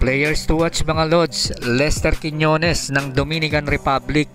Players to watch mga Lods, Lester Quiñones ng Dominican Republic.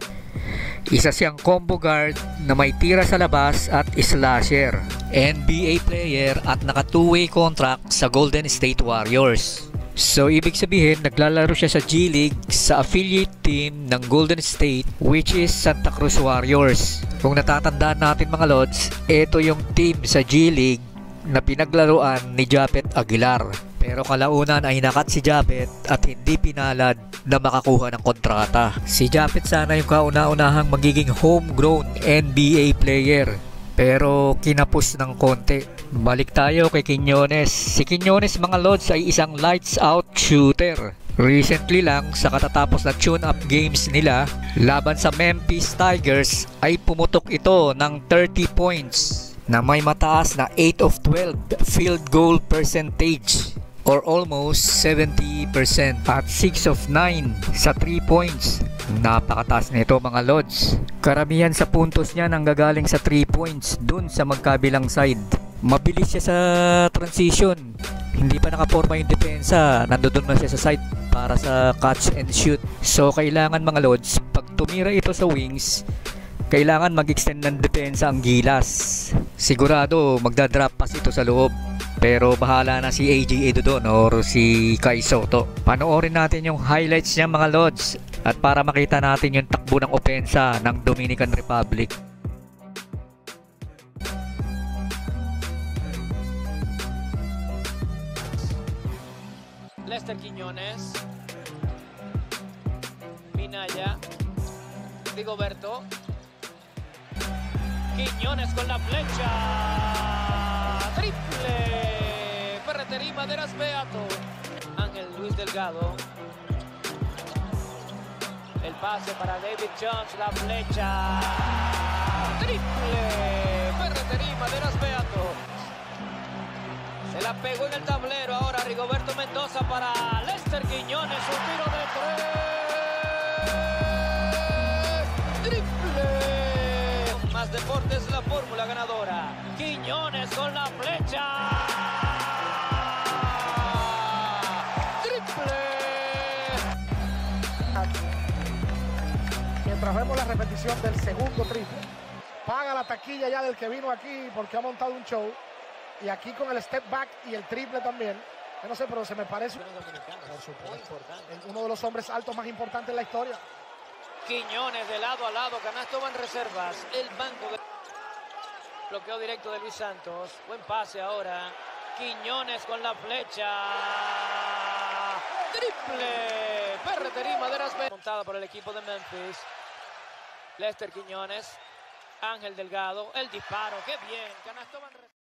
Isa siyang combo guard na may tira sa labas at slasher. NBA player at naka 2-way contract sa Golden State Warriors. So ibig sabihin naglalaro siya sa G League sa affiliate team ng Golden State, which is Santa Cruz Warriors. Kung natatandaan natin mga Lods, ito yung team sa G League na pinaglaruan ni Japeth Aguilar. Pero kalaunan ay nakat si Japeth at hindi pinalad na makakuha ng kontrata. Si Japeth sana yung kauna-unahang magiging homegrown NBA player, pero kinapos ng konti. Balik tayo kay Quiñones. Si Quiñones mga Lods ay isang lights out shooter. Recently lang sa katatapos na tune-up games nila laban sa Memphis Tigers ay pumutok ito ng 30 points na may mataas na 8 of 12 field goal percentage or almost 70% at 6 of 9 sa 3 points. Napakataas nito mga Lods. Karamihan sa puntos niya nanggagaling sa 3 points dun sa magkabilang side. Mabilis siya sa transition. Hindi pa nakaporma yung depensa, nandoon na siya sa side para sa catch and shoot. So kailangan mga Lods, pag tumira ito sa wings, kailangan mag-extend ng depensa ang Gilas. Sigurado magdadrop pass ito sa loob. Pero bahala na si AJ Edo doon or si Kai Soto. Panoorin natin yung highlights niya mga Lods at para makita natin yung takbo ng opensa ng Dominican Republic. Lester Quiñones, Minaya, Rigoberto, Quiñones con la flecha, triple, Ferretería Maderas Beato, Ángel Luis Delgado, el pase para David Jones, la flecha, triple, Ferretería Maderas Beato. Se la pegó en el tablero ahora Rigoberto Mendoza para Lester Quiñones, un tiro de 3. Triple. Más deportes, la fórmula ganadora. Quiñones con la flecha. Triple. Mientras vemos la repetición del segundo triple, paga la taquilla ya del que vino aquí porque ha montado un show. Y aquí con el step back y el triple también. Yo no sé, pero se me parece por supuesto, uno de los hombres altos más importantes en la historia. Quiñones de lado a lado, canasto van reservas. El banco de bloqueo directo de Luis Santos. Buen pase ahora. Quiñones con la flecha. Triple. Ferretería Maderas montada por el equipo de Memphis. Lester Quiñones. Ángel Delgado. El disparo. Qué bien. Canasto van reservas.